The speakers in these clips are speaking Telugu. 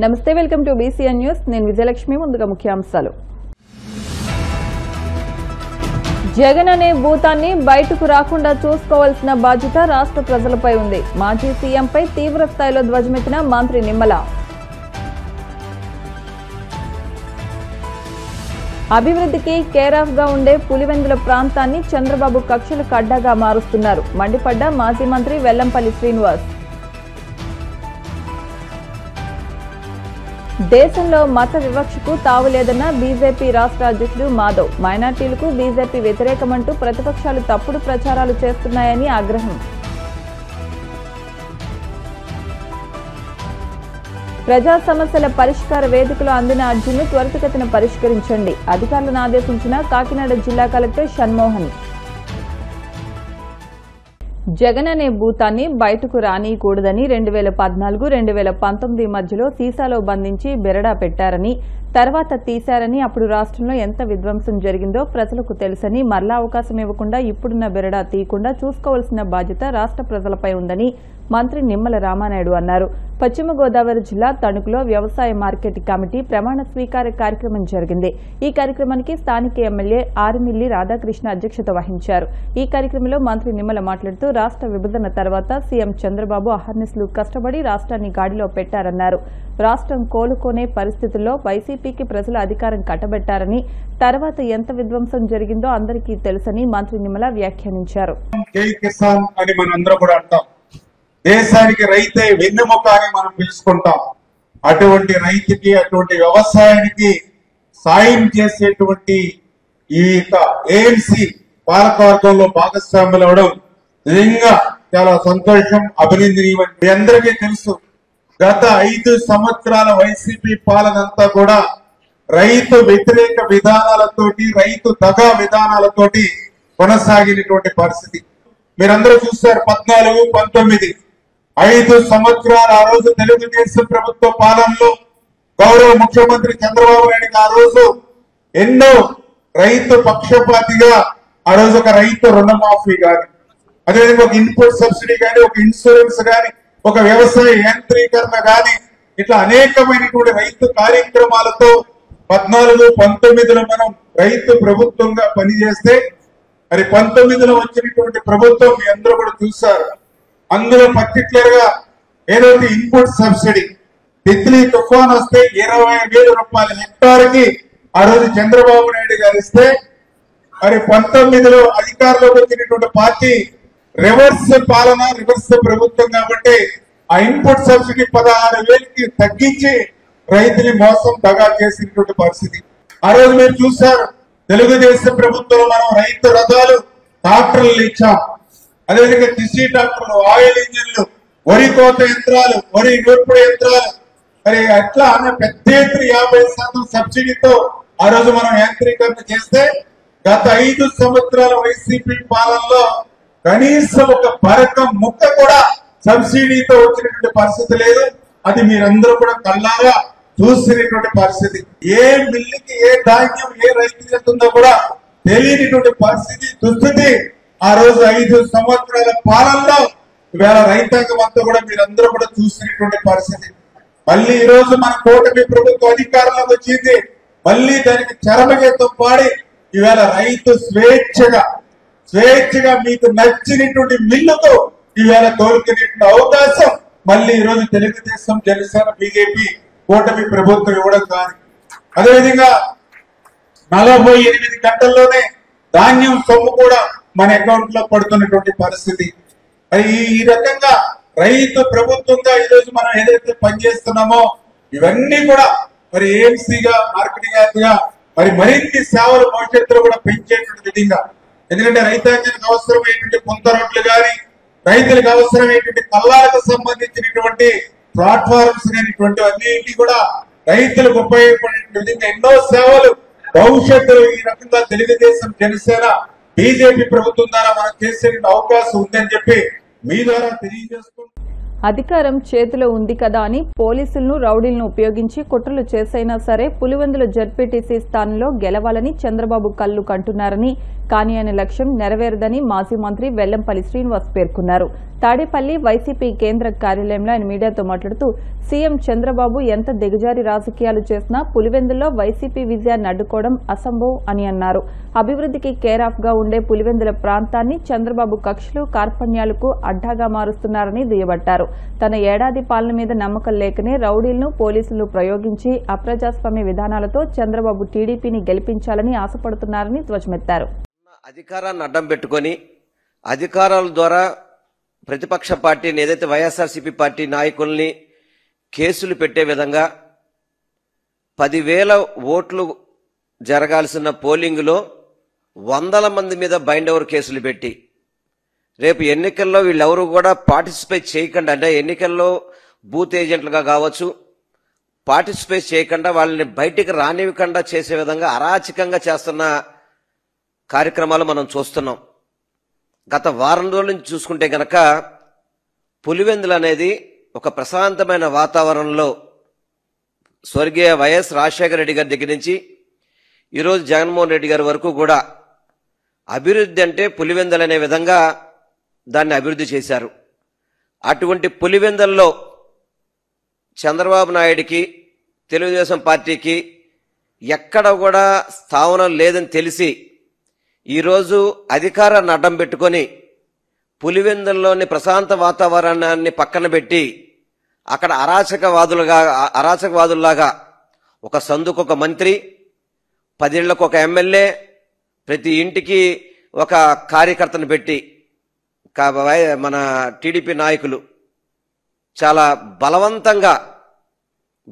నమస్తే, వెల్కమ్ టు BCN న్యూస్. నేను విజయలక్ష్మి. ముందుగా ముఖ్యాంశాలు. జగన్ అనే భూతాన్ని బయటకు రాకుండా చూసుకోవాల్సిన బాధ్యత రాష్ట్ర ప్రజలపై ఉంది. మాజీ సీఎంపై తీవ్ర స్థాయిలో ధ్వజమెత్తిన మంత్రి నిమ్మల. అభివృద్ధికి కేరాఫ్ గా ఉండే పులివెందుల ప్రాంతాన్ని చంద్రబాబు కక్షలకు అడ్డాగా మారుస్తున్నారు. మండిపడ్డ మాజీ మంత్రి వెల్లంపల్లి శ్రీనివాస్. దేశంలో మత వివక్షకు తావులేదన్న బీజేపీ రాష్ట్ర అధ్యక్షుడు మాధవ్. మైనార్టీలకు బీజేపీ వ్యతిరేకమంటూ ప్రతిపక్షాలు తప్పుడు ప్రచారాలు చేస్తున్నాయని ఆగ్రహం. ప్రజా సమస్యల పరిష్కార వేదికలో అందిన అర్జీని త్వరితగతిన పరిష్కరించండి. అధికారులను ఆదేశించిన కాకినాడ జిల్లా కలెక్టర్ షణ్మోహన్. జగన్ అనే భూతాన్ని బయటకు రానియకూడదని 2014-2019 మధ్యలో సీసాలో బంధించి బెరడా పెట్టారని, తర్వాత తీశారని, అప్పుడు రాష్ట్రంలో ఎంత విధ్వంసం జరిగిందో ప్రజలకు తెలుసని, మరలా అవకాశం ఇవ్వకుండా ఇప్పుడున్న బెరడా తీయకుండా చూసుకోవాల్సిన బాధ్యత రాష్ట్ర ప్రజలపై ఉందని మంత్రి నిమ్మల రామానాయుడు అన్నారు. పశ్చిమ గోదావరి జిల్లా తణుకులో వ్యవసాయ మార్కెట్ కమిటీ ప్రమాణ స్వీకార కార్యక్రమం జరిగింది. ఈ కార్యక్రమానికి స్థానిక ఎమ్మెల్యే ఆరిమిల్లి రాధాకృష్ణ అధ్యక్షత వహించారు. ఈ కార్యక్రమంలో మంత్రి నిమ్మల మాట్లాడుతూ రాష్ట్ర విభజన తర్వాత సీఎం చంద్రబాబు అహర్నిశలు కష్టపడి రాష్ట్రాన్ని గాడిలో పెట్టారన్నారు. రాష్ట్రం కోలుకోనే పరిస్థితుల్లో వైసీపీకి ప్రజలు అధికారం కట్టబెట్టారని, తర్వాత ఎంత విధ్వంసం జరిగిందో అందరికీ తెలుసని మంత్రి నిమ్మల వ్యాఖ్యానించారు. దేశానికి రైతే వెన్నెముక అని మనం పిలుచుకుంటాం. అటువంటి రైతుకి, అటువంటి వ్యవసాయానికి సాయం చేసేటువంటి ఈ ఏఎంసీ పాలకవర్గంలో భాగస్వాములు అవడం నిజంగా చాలా సంతోషం, అభినందనీయం. మీ అందరికీ తెలుసు, గత 5 సంవత్సరాల వైసీపీ పాలనంతా కూడా రైతు వ్యతిరేక విధానాలతోటి, రైతు దగా విధానాలతోటి కొనసాగినటువంటి పరిస్థితి మీరందరూ చూశారు. 14-19 5 సంవత్సరాలు ఆ రోజు తెలుగుదేశం ప్రభుత్వ పాలనలో గౌరవ ముఖ్యమంత్రి చంద్రబాబు నాయుడు ఆ రోజు ఎన్నో రైతు పక్షపాతిగా ఆ రోజు ఒక రైతు రుణమాఫీ గాని, అదేవిధంగా ఒక ఇన్పుట్ సబ్సిడీ గాని, ఒక ఇన్సూరెన్స్ గాని, ఒక వ్యవసాయ యాంత్రీకరణ గాని, ఇట్లా అనేకమైనటువంటి రైతు కార్యక్రమాలతో 14-19లో మనం రైతు ప్రభుత్వంగా పనిచేస్తే, మరి 19లో వచ్చినటువంటి ప్రభుత్వం మీ అందరూ కూడా చూశారు. అందులో పర్టికులర్ గా ఏదైతే ఇన్పుట్ సబ్సిడీ తిత్లీ తుఫాన్ వస్తే 20,000 రూపాయల హెక్టార్కి ఆ రోజు చంద్రబాబు నాయుడు గారు ఇస్తే, మరి 19లో అధికారంలోకి వచ్చినటువంటి పార్టీ రివర్స్ పాలన, రివర్స్ ప్రభుత్వం కాబట్టి ఆ ఇన్పుట్ సబ్సిడీ 16,000కి తగ్గించి రైతుని మోసం దగా చేసినటువంటి పరిస్థితి ఆ రోజు మీరు చూశారు. తెలుగుదేశం ప్రభుత్వంలో మనం రైతు రథాలు, ట్రాక్టర్లు ఇచ్చాం. అదేవిధంగా కృషి ట్రాక్టర్లు, ఆయిల్ ఇంజిన్లు, వరి కోత యంత్రాలు, వరి నూర్పుడు యంత్రాలు, మరి అట్లా అనే పెద్ద ఎత్తున 50% సబ్సిడీతో ఆ రోజు మనం యాంత్రీకరణ చేస్తే, గత 5 సంవత్సరాల వైసీపీ పాలనలో కనీసం ఒక పరకం ముక్క కూడా సబ్సిడీతో వచ్చినటువంటి పరిస్థితి లేదు. అది మీరందరూ కూడా కళ్ళారా చూసినటువంటి పరిస్థితి. ఏ మిల్లుకి ఏ ధాన్యం ఏ రైతుకి వెళ్తుందో కూడా తెలియనిటువంటి పరిస్థితి, దుస్థితి ఆ రోజు 5 సంవత్సరాల పాలనలో ఇవాళ రైతాంగం అంతా కూడా మీరందరూ కూడా చూసినటువంటి పరిస్థితి. మళ్ళీ ఈ రోజు మన కూటమి ప్రభుత్వం అధికారంలోకి వచ్చింది. మళ్ళీ దానికి చరమగీతం పాడి ఇవాళ రైతు స్వేచ్ఛగా మీకు నచ్చినటువంటి మిల్లుతో ఇవాళ కోలుకునేటువంటి అవకాశం మళ్ళీ ఈ రోజు తెలుగుదేశం, జనసేన, బీజేపీ కూటమి ప్రభుత్వం ఇవ్వడం కానీ, అదేవిధంగా 48 గంటల్లోనే ధాన్యం సొమ్ము కూడా మన అకౌంట్ లో పడుతున్నటువంటి పరిస్థితి. ఈ రకంగా రైతు ప్రభుత్వంగా ఈ రోజు మనం ఏదైతే పనిచేస్తున్నామో ఇవన్నీ కూడా మరి ఏఎంసీగా, మార్కెటింగ్ యార్డ్గా మరి మరిన్ని సేవలు భవిష్యత్తులో కూడా పెంచేటువంటి విధంగా, ఎందుకంటే రైతాంగానికి అవసరమైనటువంటి పుంత రోడ్లు కానీ, రైతులకు అవసరమైనటువంటి కల్లాలకు సంబంధించినటువంటి ప్లాట్ఫామ్స్ అనేటువంటి అన్నింటినీ కూడా రైతులకు ఉపయోగపడే విధంగా ఎన్నో సేవలు భవిష్యత్తులో ఈ రకంగా తెలుగుదేశం, జనసేన, బీజేపీ ప్రభుత్వం ద్వారా మనం చేసే అవకాశం ఉందని చెప్పి మీ ద్వారా తెలియజేస్తున్నాం. అధికారం చేతిలో ఉంది కదా అని పోలీసులను, రౌడీలను ఉపయోగించి కుట్రలు చేసైనా సరే పులివెందుల జడ్పీటీసీ స్థానంలో గెలవాలని చంద్రబాబు కళ్లు కంటున్నారని కానీ ఆయన లక్ష్యం నెరవేరదని మాజీ మంత్రి వెల్లంపల్లి శ్రీనివాస్ పేర్కొన్నారు. తాడేపల్లి వైసీపీ కేంద్ర కార్యాలయంలో ఆయన మీడియాతో మాట్లాడుతూ సీఎం చంద్రబాబు ఎంత దిగజారి రాజకీయాలు చేసినా పులివెందుల్లో వైసీపీ విజయాన్ని అడ్డుకోవడం అసంభవం అని అన్నారు. అభివృద్ధికి కేర్ ఆఫ్ గా ఉండే పులివెందుల ప్రాంతాన్ని చంద్రబాబు కక్షలు కార్పణ్యాలకు అడ్డాగా మారుస్తున్నారని దుయ్యబట్టారు. తన ఏడాది పాలన మీద నమ్మకం లేకనే రౌడీలను పోలీసులు ప్రయోగించి అప్రజాస్వామ్య విధానాలతో చంద్రబాబు టీడీపీని గెలిపించాలని ఆశపడుతున్నారని ధ్వజమెత్తారు. అధికారాన్ని అడ్డం పెట్టుకొని అధికారాల ద్వారా ప్రతిపక్ష పార్టీని ఏదైతే వైఎస్ఆర్సీపీ పార్టీ నాయకుల్ని కేసులు పెట్టే విధంగా 10,000 ఓట్లు జరగాల్సిన పోలింగ్లో 100 మంది మీద బైండ్ ఓవర్ కేసులు పెట్టి రేపు ఎన్నికల్లో వీళ్ళెవరూ కూడా పార్టిసిపేట్ చేయకుండా, అంటే ఎన్నికల్లో బూత్ ఏజెంట్లుగా కావచ్చు, పార్టిసిపేట్ చేయకుండా వాళ్ళని బయటికి రానివ్వకుండా చేసే విధంగా అరాచకంగా చేస్తున్న కార్యక్రమాలు మనం చూస్తున్నాం. గత వారం రోజుల నుంచి చూసుకుంటే గనక పులివెందులు అనేది ఒక ప్రశాంతమైన వాతావరణంలో స్వర్గీయ వైఎస్ రాజశేఖర రెడ్డి గారి దగ్గర నుంచి ఈరోజు జగన్మోహన్ రెడ్డి గారి వరకు కూడా అభివృద్ధి అంటే పులివెందులు అనే విధంగా దాన్ని అభివృద్ధి చేశారు. అటువంటి పులివెందుల్లో చంద్రబాబు నాయుడికి, తెలుగుదేశం పార్టీకి ఎక్కడ కూడా స్థావరం లేదని తెలిసి ఈరోజు అధికారాన్ని అడ్డం పెట్టుకొని పులివెందుల్లోని ప్రశాంత వాతావరణాన్ని పక్కన పెట్టి అక్కడ అరాచకవాదుల్లాగా ఒక సందుకు ఒక మంత్రి, 10 ఇళ్లకు ఒక ఎమ్మెల్యే, ప్రతి ఇంటికి ఒక కార్యకర్తను పెట్టి మన టీడీపీ నాయకులు చాలా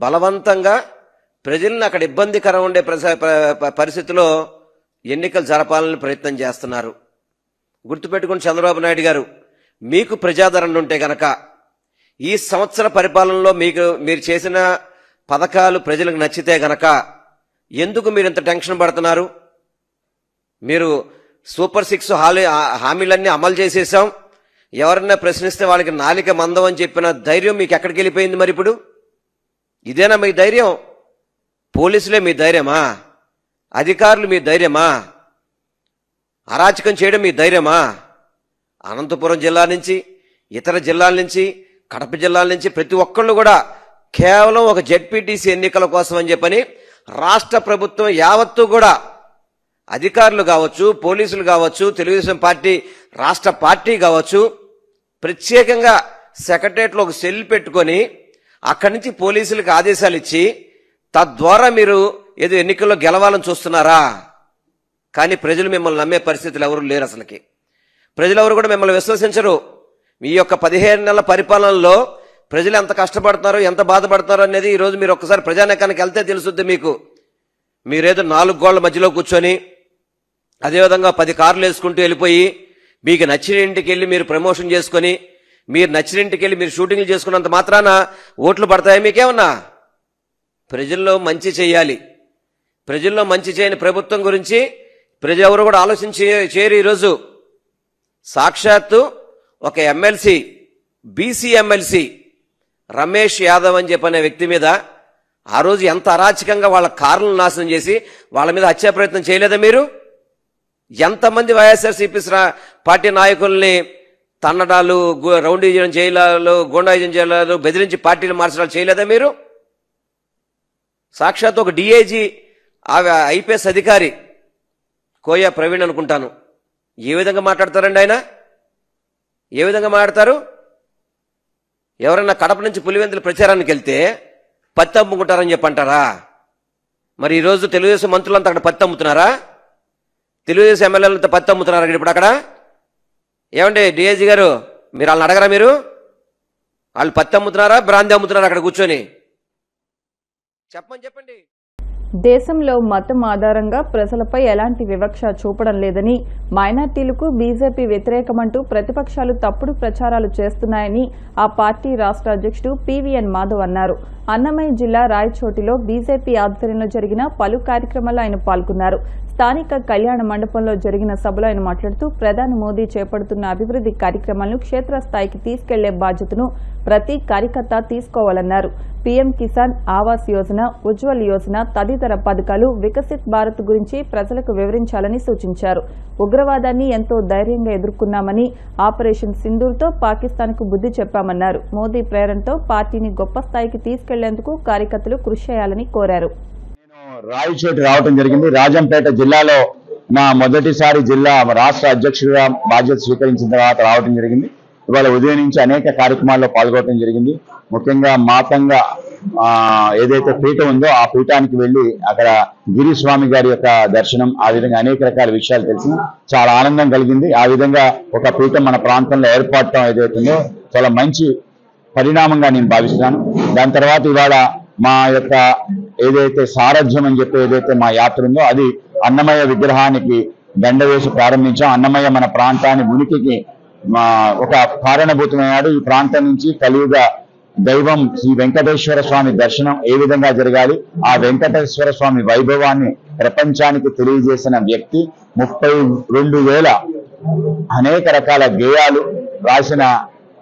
బలవంతంగా ప్రజల్ని అక్కడ ఇబ్బందికరం ఉండే పరిస్థితిలో ఎన్నికలు జరపాలని ప్రయత్నం చేస్తున్నారు. గుర్తుపెట్టుకుని చంద్రబాబు నాయుడు గారు, మీకు ప్రజాదరణ ఉంటే గనక ఈ సంవత్సర పరిపాలనలో మీరు చేసిన పథకాలు ప్రజలకు నచ్చితే గనక ఎందుకు మీరు ఇంత టెన్షన్ పడుతున్నారు? మీరు సూపర్ 6 హామీలన్నీ అమలు చేసేసాం, ఎవరన్నా ప్రశ్నిస్తే వాళ్ళకి నాలిక మందం అని చెప్పిన ధైర్యం మీకు ఎక్కడికి వెళ్ళిపోయింది? మరి ఇప్పుడు ఇదేనా మీ ధైర్యం? పోలీసులే మీ ధైర్యమా? అధికారులు మీ ధైర్యమా? అరాచకం చేయడం మీ ధైర్యమా? అనంతపురం జిల్లా నుంచి, ఇతర జిల్లాల నుంచి, కడప జిల్లాల నుంచి ప్రతి ఒక్కళ్ళు కూడా కేవలం ఒక జెడ్పీటీసీ ఎన్నికల కోసం అని చెప్పని రాష్ట్ర ప్రభుత్వం యావత్తు కూడా అధికారులు కావచ్చు, పోలీసులు కావచ్చు, తెలుగుదేశం పార్టీ రాష్ట్ర పార్టీ కావచ్చు, ప్రత్యేకంగా సెక్రటరియట్లో ఒక సెల్ పెట్టుకొని అక్కడి నుంచి పోలీసులకు ఆదేశాలు ఇచ్చి తద్వారా మీరు ఏదో ఎన్నికల్లో గెలవాలని చూస్తున్నారా? కానీ ప్రజలు మిమ్మల్ని నమ్మే పరిస్థితులు ఎవరు లేరు. అసలుకి ప్రజలు ఎవరు కూడా మిమ్మల్ని విశ్వసించరు. మీ యొక్క 15 నెలల పరిపాలనలో ప్రజలు ఎంత కష్టపడుతున్నారో, ఎంత బాధపడుతున్నారో అనేది ఈరోజు మీరు ఒక్కసారి ప్రజానీకానికి వెళ్తే తెలుస్తుంది మీకు. మీరేదో 4 గోళ్ల మధ్యలో కూర్చొని అదేవిధంగా 10 కార్లు వేసుకుంటూ వెళ్ళిపోయి మీకు నచ్చిన ఇంటికి వెళ్ళి మీరు ప్రమోషన్ చేసుకొని, మీరు నచ్చిన ఇంటికి వెళ్ళి మీరు షూటింగ్లు చేసుకున్నంత మాత్రాన ఓట్లు పడతాయి మీకేమన్నా? ప్రజల్లో మంచి చేయాలి. ప్రజల్లో మంచి చేయని ప్రభుత్వం గురించి ప్రజలు ఎవరు కూడా చేయరు. ఈరోజు సాక్షాత్తు ఒక MLC, BC MLC Ramesh Yadav అని చెప్పనే వ్యక్తి మీద ఆ రోజు ఎంత అరాచకంగా వాళ్ళ కార్లను నాశనం చేసి వాళ్ళ మీద హత్యా ప్రయత్నం చేయలేదా మీరు? ఎంతమంది వైఎస్ఆర్సీపీ పార్టీ నాయకుల్ని తన్నడాలు, రౌండీజం చేయడాలు, గూండాయిజం చేయడాలు, బెదిరించి పార్టీలు మార్చడాలు చేయలేదా మీరు? సాక్షాత్ ఒక డిఐజీ, ఐపీఎస్ అధికారి కోయా ప్రవీణ్ అనుకుంటాను, ఏ విధంగా మాట్లాడతారండి ఆయన? ఏ విధంగా మాట్లాడతారు? ఎవరైనా కడప నుంచి పులివెందుల ప్రచారానికి వెళ్తే పత్తి అమ్ముకుంటారని చెప్పంటారా? మరి ఈరోజు తెలుగుదేశం మంత్రులంతా అక్కడ పత్తి అమ్ముతున్నారా? తెలుగుదేశం ఎమ్మెల్యేలంతా పత్తి అమ్ముతున్నారా ఇప్పుడు అక్కడ? ఏమండి డిఐజీ గారు, మీరు వాళ్ళని అడగరా? మీరు వాళ్ళు పత్తి అమ్ముతున్నారా, బ్రాంతి అమ్ముతున్నారా అక్కడ కూర్చొని? చెప్పండి. దేశంలో మతం ఆధారంగా ప్రజలపై ఎలాంటి వివక్ష చూపడం లేదని, మైనార్టీలకు బీజేపీ వ్యతిరేకమంటూ ప్రతిపక్షాలు తప్పుడు ప్రచారాలు చేస్తున్నాయని ఆ పార్టీ రాష్ట్ర అధ్యక్షుడు పీవీఎన్ మాధవ్ అన్నారు. అన్నమయ్య జిల్లా రాయచోటిలో బీజేపీ ఆధ్వర్యంలో జరిగిన పలు కార్యక్రమాల్లో ఆయన పాల్గొన్నారు. స్థానిక కళ్యాణ మండపంలో జరిగిన సభలో ఆయన మాట్లాడుతూ ప్రధాని మోదీ చేపడుతున్న అభివృద్ధి కార్యక్రమాలను క్షేత్రస్థాయికి తీసుకెళ్లే బాధ్యతను ప్రతి కార్యకర్త తీసుకోవాలన్నారు. పీఎం కిసాన్ ఆవాస్ యోజన, ఉజ్వల్ యోజన తదితర పథకాలు, వికసిత్ భారత్ గురించి ప్రజలకు వివరించాలని సూచించారు. ఉగ్రవాదాన్ని ఎంతో ధైర్యంగా ఎదుర్కొన్నామని, ఆపరేషన్ సింధూర్తో పాకిస్తాన్కు బుద్ధి చెప్పామన్నారు. మోదీ ప్రేరణతో పార్టీని గొప్ప స్థాయికి తీసుకెళ్లేందుకు కార్యకర్తలు కృషి చేయాలని కోరారు. రాయచోటి రావడం జరిగింది. రాజంపేట జిల్లాలో నా మొదటిసారి జిల్లా రాష్ట్ర అధ్యక్షుడిగా బాధ్యత స్వీకరించిన తర్వాత రావడం జరిగింది. ఇవాళ ఉదయం నుంచి అనేక కార్యక్రమాల్లో పాల్గొనడం జరిగింది. ముఖ్యంగా మాతంగా ఏదైతే పీఠం ఉందో ఆ పీఠానికి వెళ్లి అక్కడ గిరిస్వామి గారి యొక్క దర్శనం, ఆ విధంగా అనేక రకాల విషయాలు తెలిసి చాలా ఆనందం కలిగింది. ఆ విధంగా ఒక పీఠం మన ప్రాంతంలో ఏర్పడటం ఏదైతుందో చాలా మంచి పరిణామంగా నేను భావిస్తున్నాను. దాని తర్వాత ఇవాళ మా యొక్క ఏదైతే సారథ్యం అని చెప్పి ఏదైతే మా యాత్ర ఉందో అది అన్నమయ్య విగ్రహానికి దండ వేసి ప్రారంభించాం. అన్నమయ్య మన ప్రాంతాన్ని ఉనికికి ఒక కారణభూతమైనాడు. ఈ ప్రాంతం నుంచి కలియుగ దైవం శ్రీ వెంకటేశ్వర స్వామి దర్శనం ఏ విధంగా జరగాలి, ఆ వెంకటేశ్వర స్వామి వైభవాన్ని ప్రపంచానికి తెలియజేసిన వ్యక్తి, 32,000 అనేక రకాల గేయాలు రాసిన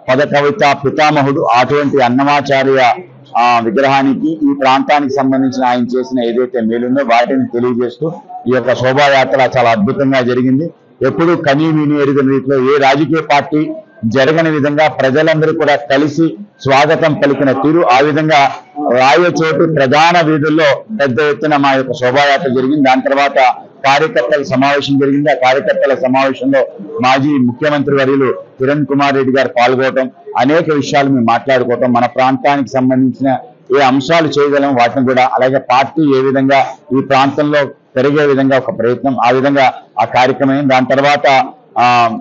పద కవిత పితామహుడు. అటువంటి అన్నమాచార్య విగ్రహానికి ఈ ప్రాంతానికి సంబంధించిన ఆయన చేసిన ఏదైతే మేలుందో వాటిని తెలియజేస్తూ ఈ యొక్క శోభాయాత్ర చాలా అద్భుతంగా జరిగింది. ఎప్పుడు కనీ విని ఎరుగని రీతిలో ఏ రాజకీయ పార్టీ జరగని విధంగా ప్రజలందరూ కూడా కలిసి స్వాగతం పలికిన తీరు, ఆ విధంగా రాయచోటి ప్రధాన వీధుల్లో పెద్ద ఎత్తున మా యొక్క శోభాయాత్ర జరిగింది. దాని తర్వాత కార్యకర్తల సమావేశం జరిగింది. ఆ కార్యకర్తల సమావేశంలో మాజీ ముఖ్యమంత్రి వర్యులు కిరణ్ కుమార్ రెడ్డి గారు పాల్గొనడం, అనేక విషయాలు మేము మాట్లాడుకోవటం, మన ప్రాంతానికి సంబంధించిన ఏ అంశాలు చేయగలం వాటిని కూడా, అలాగే పార్టీ ఏ విధంగా ఈ ప్రాంతంలో పెరిగే విధంగా ఒక ప్రయత్నం, ఆ విధంగా ఆ కార్యక్రమం. దాని తర్వాత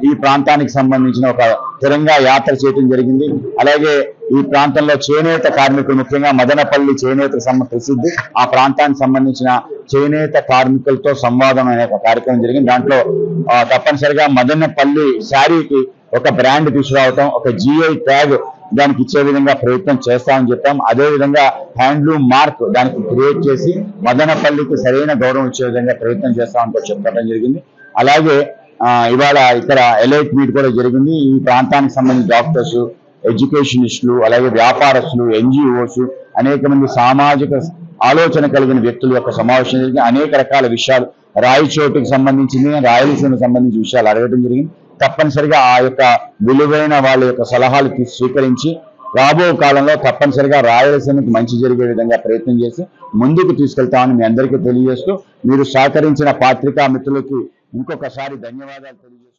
ఈ ప్రాంతానికి సంబంధించిన ఒక తిరంగా యాత్ర చేయడం జరిగింది. అలాగే ఈ ప్రాంతంలో చేనేత కార్మికులు, ముఖ్యంగా మదనపల్లి చేనేత ప్రసిద్ధి, ఆ ప్రాంతానికి సంబంధించిన చేనేత కార్మికులతో సంవాదం అనే ఒక కార్యక్రమం జరిగింది. దాంట్లో తప్పనిసరిగా మదనపల్లి శారీకి ఒక బ్రాండ్ తీసుకురావటం, ఒక GI ట్యాగ్ దానికి ఇచ్చే విధంగా ప్రయత్నం చేస్తామని చెప్పాం. అదేవిధంగా హ్యాండ్లూమ్ మార్క్ దానికి క్రియేట్ చేసి మదనపల్లికి సరైన గౌరవం ఇచ్చే విధంగా ప్రయత్నం చేస్తామని కూడా చెప్పడం జరిగింది. అలాగే ఇవాళ ఇక్కడ ఎలైట్ మీట్ కూడా జరిగింది. ఈ ప్రాంతానికి సంబంధించిన డాక్టర్స్, ఎడ్యుకేషనిస్టులు, అలాగే వ్యాపారస్తులు, NGOs, అనేక మంది సామాజిక ఆలోచన కలిగిన వ్యక్తుల యొక్క సమావేశం జరిగింది. అనేక రకాల విషయాలు రాయచోటికి సంబంధించింది, రాయలసీమకు సంబంధించిన విషయాలు అడగడం జరిగింది. తప్పనిసరిగా ఆ యొక్క విలువైన వాళ్ళ యొక్క సలహాలు స్వీకరించి రాబో కాలంలో తప్పనిసరిగా రాయలసీమకి మంచి జరిగే విధంగా ప్రయత్నం చేసి ముందుకు తీసుకెళ్తామని మీ అందరికీ తెలియజేస్తూ, మీరు సహకరించిన పాత్రికా మిత్రులకి ఇంకొకసారి ధన్యవాదాలు తెలియజేస్తున్నాను.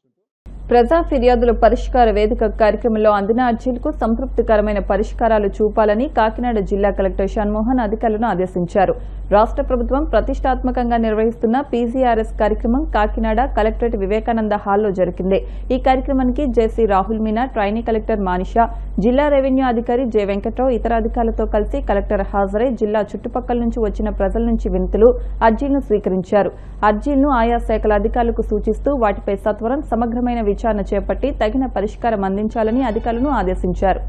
ప్రజా ఫిర్యాదుల పరిష్కార వేదిక కార్యక్రమంలో అందిన అర్జీలకు సంతృప్తికరమైన పరిష్కారాలు చూపాలని కాకినాడ జిల్లా కలెక్టర్ షణ్మోహన్ అధికారులను ఆదేశించారు. రాష్ట్ర ప్రభుత్వం ప్రతిష్టాత్మకంగా నిర్వహిస్తున్న PGRS కార్యక్రమం కాకినాడ కలెక్టరేట్ వివేకానంద హాల్లో జరిగింది. ఈ కార్యక్రమానికి జేసీ రాహుల్ మీనా, ట్రైనీ కలెక్టర్ మానిషా, జిల్లా రెవెన్యూ అధికారి జె వెంకట్రావు ఇతర అధికారులతో కలిసి కలెక్టర్ హాజరై జిల్లా చుట్టుపక్కల నుంచి వచ్చిన ప్రజల నుంచి వినతులు, అర్జీలను స్వీకరించారు. అర్జీలను ఆయా శాఖల అధికారులకు సూచిస్తూ వాటిపై సత్వరం సమగ్రమైన విచారణ చేపట్టి తగిన పరిష్కారం అందించాలని అధికారులను ఆదేశించారు.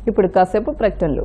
ఇప్పుడు కాసేపు ప్రకటనలు.